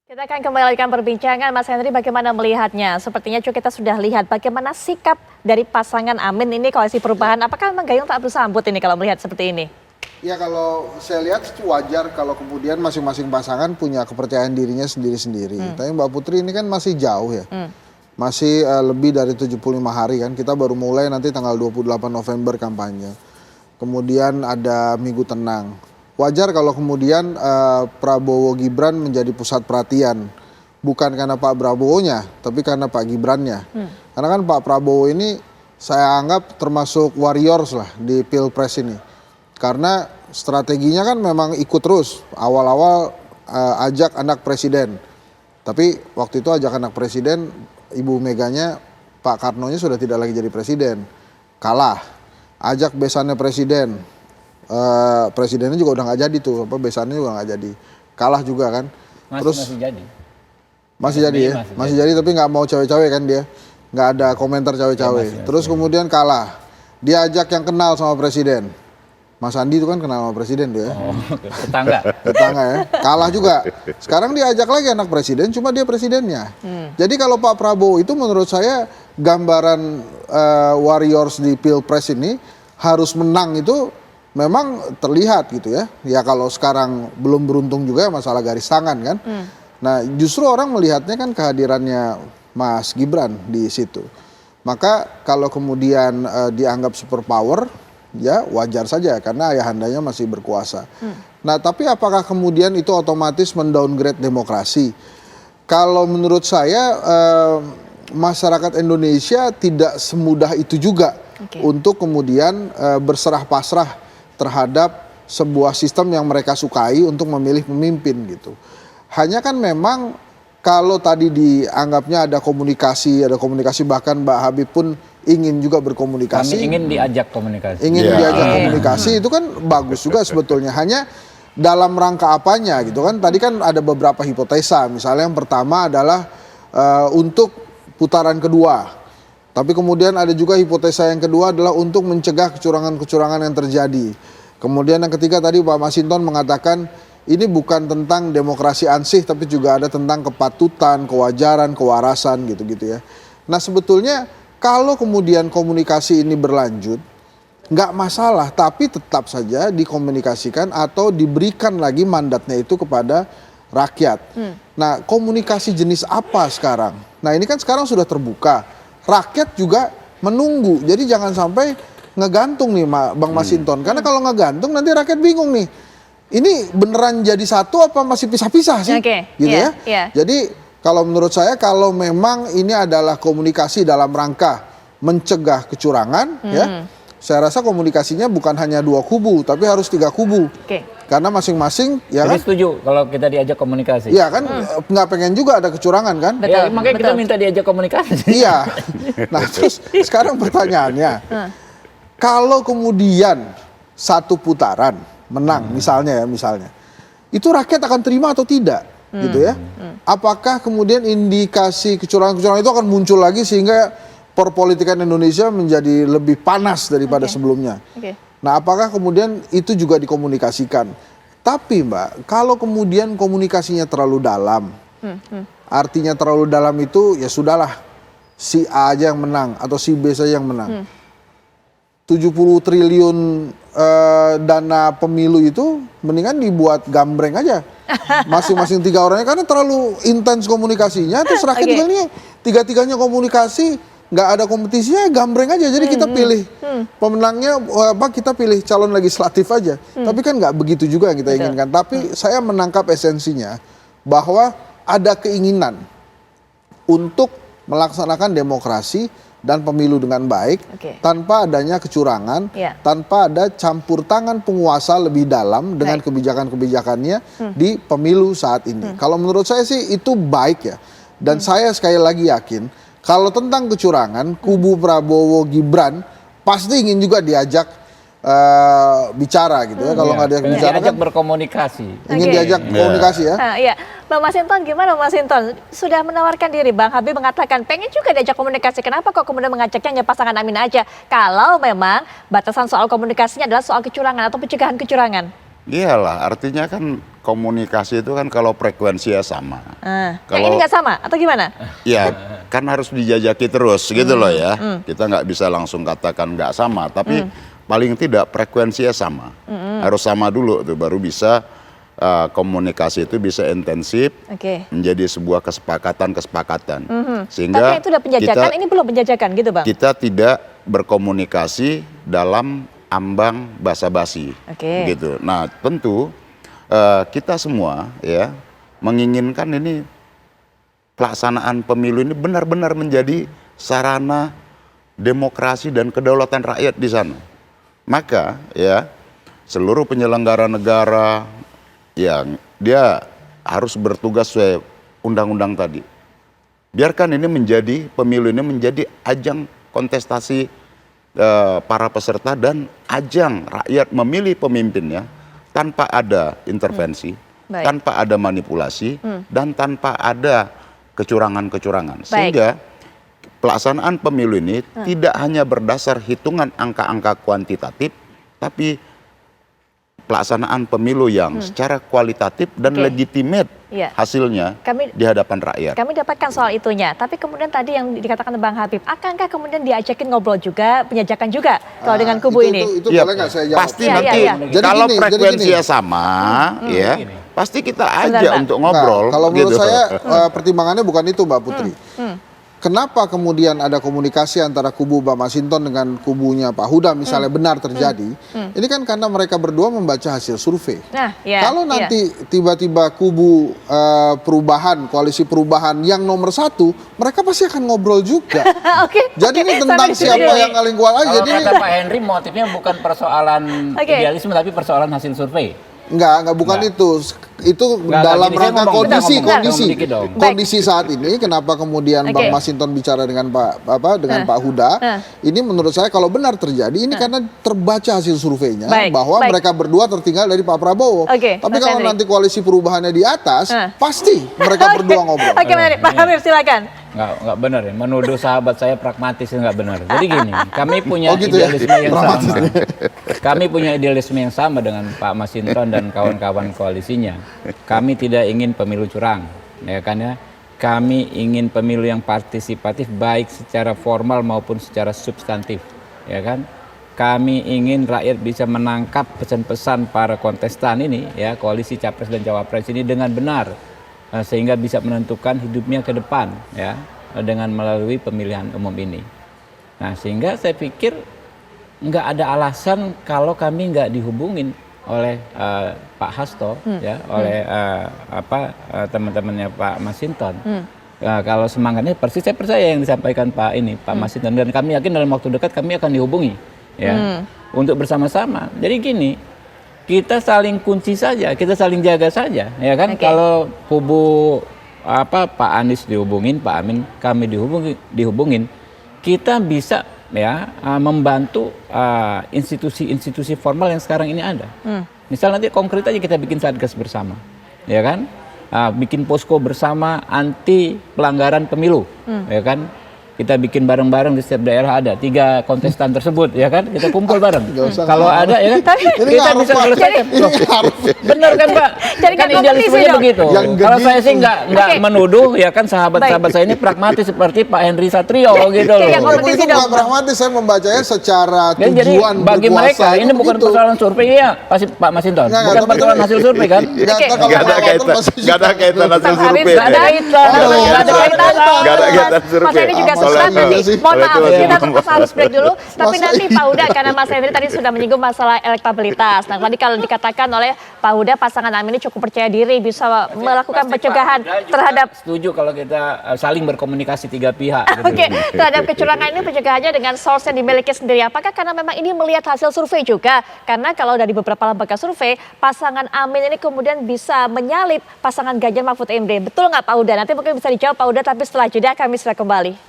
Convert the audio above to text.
Kita akan kembali lanjutkan perbincangan, Mas Henry, bagaimana melihatnya? Sepertinya kita sudah lihat bagaimana sikap dari pasangan Amin ini koalisi perubahan. Apakah memang gayung tak bersambut ini kalau melihat seperti ini? Ya kalau saya lihat itu wajar kalau kemudian masing-masing pasangan punya kepercayaan dirinya sendiri-sendiri. Tapi Mbak Putri ini kan masih jauh ya. Masih lebih dari 75 hari kan. Kita baru mulai nanti tanggal 28 November kampanye. Kemudian ada Minggu Tenang. Wajar kalau kemudian Prabowo Gibran menjadi pusat perhatian. Bukan karena Pak Prabowo-nya, tapi karena Pak Gibran-nya. Karena kan Pak Prabowo ini saya anggap termasuk warriors lah di Pilpres ini. Karena strateginya kan memang ikut terus. Awal-awal ajak anak presiden. Tapi waktu itu ajak anak presiden, Ibu Meganya, Pak Karnonya sudah tidak lagi jadi presiden. Kalah. Ajak besannya presiden. Presidennya juga udah nggak jadi tuh, besannya juga nggak jadi, kalah juga kan. Masih jadi. Masih jadi ya, masih jadi tapi nggak mau cawe-cawe kan dia, nggak ada komentar cawe-cawe. Terus kemudian kalah, dia ajak yang kenal sama presiden. Mas Andi itu kan kenal sama presiden dia. Tetangga ya, kalah juga. Sekarang dia ajak lagi anak presiden, cuma dia presidennya. Jadi kalau Pak Prabowo itu menurut saya gambaran warriors di Pilpres ini harus menang itu memang terlihat gitu ya. Ya kalau sekarang belum beruntung juga masalah garis tangan kan. Nah justru orang melihatnya kan kehadirannya Mas Gibran di situ. Maka kalau kemudian dianggap superpower, ya wajar saja karena ayahandanya masih berkuasa. Nah tapi apakah kemudian itu otomatis mendowngrade demokrasi? Kalau menurut saya masyarakat Indonesia tidak semudah itu juga untuk kemudian berserah pasrah terhadap sebuah sistem yang mereka sukai untuk memilih pemimpin gitu. Hanya kan memang kalau tadi dianggapnya ada komunikasi bahkan Mbak Habib pun ingin juga berkomunikasi. Kami ingin diajak komunikasi. Komunikasi itu kan bagus juga sebetulnya. Hanya dalam rangka apanya gitu kan. Tadi kan ada beberapa hipotesa. Misalnya yang pertama adalah untuk putaran kedua. Tapi kemudian ada juga hipotesa yang kedua adalah untuk mencegah kecurangan-kecurangan yang terjadi. Kemudian yang ketiga tadi Pak Masinton mengatakan ini bukan tentang demokrasi ansih tapi juga ada tentang kepatutan, kewajaran, kewarasan gitu-gitu ya. Nah sebetulnya kalau kemudian komunikasi ini berlanjut nggak masalah tapi tetap saja dikomunikasikan atau diberikan lagi mandatnya itu kepada rakyat. Nah komunikasi jenis apa sekarang? Nah ini kan sekarang sudah terbuka. Rakyat juga menunggu, jadi jangan sampai ngegantung nih Bang Masinton. Karena kalau ngegantung nanti rakyat bingung nih. Ini beneran jadi satu apa masih pisah-pisah sih? Gitu ya. Jadi kalau menurut saya kalau memang ini adalah komunikasi dalam rangka mencegah kecurangan, ya, saya rasa komunikasinya bukan hanya 2 kubu, tapi harus 3 kubu. Karena masing-masing, ya kan? Jadi setuju kalau kita diajak komunikasi. Iya kan, nggak pengen juga ada kecurangan kan? Betul, makanya kita minta diajak komunikasi. Iya. Nah terus sekarang pertanyaannya, kalau kemudian satu putaran menang, misalnya, itu rakyat akan terima atau tidak, gitu ya? Apakah kemudian indikasi kecurangan-kecurangan itu akan muncul lagi sehingga perpolitikan Indonesia menjadi lebih panas daripada sebelumnya? Nah, apakah kemudian itu juga dikomunikasikan? Tapi Mbak, kalau kemudian komunikasinya terlalu dalam, artinya terlalu dalam itu ya sudahlah, si A aja yang menang atau si B saja yang menang. 70 triliun dana pemilu itu mendingan dibuat gambreng aja. Masing-masing 3 orangnya karena terlalu intens komunikasinya, terus rakyat juga nih 3-3-nya komunikasi, nggak ada kompetisinya, gambreng aja. Jadi kita pilih pemenangnya, kita pilih calon legislatif aja. Tapi kan nggak begitu juga yang kita inginkan. Tapi saya menangkap esensinya bahwa ada keinginan untuk melaksanakan demokrasi dan pemilu dengan baik, tanpa adanya kecurangan, tanpa ada campur tangan penguasa lebih dalam dengan kebijakan-kebijakannya di pemilu saat ini. Kalau menurut saya sih itu baik ya. Dan saya sekali lagi yakin kalau tentang kecurangan, kubu Prabowo Gibran pasti ingin juga diajak bicara gitu ya. Kalau nggak diajak kan berkomunikasi. Ingin diajak komunikasi ya. Iya, Bang Masinton gimana Bang Masinton? Sudah menawarkan diri, Bang Habib mengatakan pengen juga diajak komunikasi. Kenapa kok kemudian mengajaknya hanya pasangan Amin aja? Kalau memang batasan soal komunikasinya adalah soal kecurangan atau pencegahan kecurangan. Iyalah, artinya kan komunikasi itu kan kalau frekuensinya sama. Yang Kalau- ini nggak sama atau gimana? Ya, kan harus dijajaki terus gitu loh ya. Kita nggak bisa langsung katakan nggak sama, tapi paling tidak frekuensinya sama. Harus sama dulu tuh, baru bisa komunikasi itu bisa intensif, Oke. menjadi sebuah kesepakatan. Tapi Sehingga itu udah penjajakan, ini belum penjajakan gitu Bang? kita tidak berkomunikasi dalam ambang basa-basi, Oke. gitu. Nah, tentu kita semua ya menginginkan ini pelaksanaan pemilu ini benar-benar menjadi sarana demokrasi dan kedaulatan rakyat di sana. Maka ya seluruh penyelenggara negara yang dia harus bertugas sesuai undang-undang tadi. Biarkan ini menjadi pemilu ini menjadi ajang kontestasi para peserta dan ajang rakyat memilih pemimpinnya tanpa ada intervensi, Baik. tanpa ada manipulasi, dan tanpa ada kecurangan-kecurangan. Baik. Sehingga pelaksanaan pemilu ini tidak hanya berdasar hitungan angka-angka kuantitatif, tapi pelaksanaan pemilu yang secara kualitatif dan Oke. legitimate Iya. hasilnya Kami- di hadapan rakyat. Kami dapatkan soal itunya, tapi kemudian tadi yang dikatakan Bang Habib, akankah kemudian diajakin ngobrol juga, penjajakan juga kalau dengan kubu ini? Itu Iya, boleh nggak saya jawab? pasti Iya, nanti iya, iya. kalau Jadi gini, frekuensinya sama, ya pasti kita ajak Bang. untuk ngobrol. Nah, kalau menurut gitu. saya pertimbangannya bukan itu Mbak Putri. Kenapa kemudian ada komunikasi antara kubu Mbak Masinton dengan kubunya Pak Huda misalnya benar terjadi? Ini kan karena mereka berdua membaca hasil survei. Nah, ya. Kalau nanti tiba-tiba kubu perubahan, koalisi perubahan yang nomor satu, mereka pasti akan ngobrol juga. Oke. Jadi ini oke, tentang sampai di sini siapa dulu. yang paling kuat aja. Kalau Jadi ini kata Pak Henry motifnya bukan persoalan Oke. idealisme tapi persoalan hasil survei. enggak bukan Enggak. itu. Itu Enggak, dalam gini, saya rangka ngomong, kondisi, ngomong, kondisi, ngomong dikit dong. kondisi saat ini. Kenapa kemudian Oke. Bang Masinton bicara dengan Pak Huda? Ini menurut saya kalau benar terjadi, ini karena terbaca hasil surveinya Baik, bahwa baik. mereka berdua tertinggal dari Pak Prabowo. Oke, Tapi Mas kalau Henry. nanti koalisi perubahannya di atas, pasti mereka berdua ngobrol. Oke, Mas Henry. Pak Habib silakan. Nggak benar ya, menuduh sahabat saya pragmatis nggak benar. Jadi gini, kami punya Oh gitu ya? idealisme yang Pragmatis. sama. Kami punya idealisme yang sama dengan Pak Masinton dan kawan-kawan koalisinya. Kami tidak ingin pemilu curang, ya kan ya. Kami ingin pemilu yang partisipatif baik secara formal maupun secara substantif, ya kan. Kami ingin rakyat bisa menangkap pesan-pesan para kontestan ini, ya koalisi capres dan cawapres ini dengan benar. Sehingga bisa menentukan hidupnya ke depan ya dengan melalui pemilihan umum ini. Nah sehingga saya pikir nggak ada alasan kalau kami nggak dihubungin oleh Pak Hasto ya oleh teman-temannya Pak Masinton. Kalau semangatnya persis saya percaya yang disampaikan Pak Masinton dan kami yakin dalam waktu dekat kami akan dihubungi ya untuk bersama-sama. Jadi gini. Kita saling kunci saja, kita saling jaga saja, ya kan? Oke. Kalau kubu Pak Anies dihubungin, Pak Amin kami dihubungin, kita bisa ya membantu institusi-institusi formal yang sekarang ini ada. Misal nanti konkret aja kita bikin satgas bersama, ya kan? Bikin posko bersama anti pelanggaran pemilu, ya kan? Kita bikin bareng-bareng di setiap daerah ada 3 kontestan tersebut ya kan kita kumpul bareng. Nggak usah Kalau ngarep. ada ya kan Ini kita ngarep, bisa Pak. selesaikan. Ini ngarep. Benar kan Pak? Jadi Kan nggak kompetisi idealismenya dong. begitu. Yang Kalau gede saya sih itu. nggak Oke. menuduh ya kan sahabat-sahabat saya ini pragmatis seperti Pak Henry Satrio gitu Oke, loh. yang kompetisi Itu dong. nggak pragmatis, saya membacanya secara Ya, jadi tujuan bagi berkuasa mereka itu ini bukan begitu. persoalan survei ya pasti Pak Masinton. Nggak, Bukan tapi- persoalan hasil survei kan? Nggak, Oke. kalau Nggak ada Pak kaitan, Masinton pasti nggak ada juga. kaitan hasil Bang Habib, survei. nggak ada kaitan. Nggak ada Nggak ada kaitan. kaitan. Nggak ada kaitan Mas survei. Henry juga Ah, susah masa tapi iya sih? mohon Oleh maaf itu kita masih- harus break dulu. Tapi Masa nanti iya? Pak Huda karena Mas Henry tadi sudah menyinggung masalah elektabilitas. Nah tadi kalau dikatakan oleh Pak Huda pasangan Amin ini cukup percaya diri bisa melakukan Pasti, pencegahan Pak Huda juga terhadap setuju kalau kita saling berkomunikasi 3 pihak. gitu. Oke, terhadap kecurangan ini pencegahannya dengan source yang dimiliki sendiri. Apakah karena memang ini melihat hasil survei juga? Karena kalau dari beberapa lembaga survei, pasangan Amin ini kemudian bisa menyalip pasangan Ganjar Mahfud MD. Betul nggak Pak Huda? Nanti mungkin bisa dijawab Pak Huda, tapi setelah jeda kami segera kembali.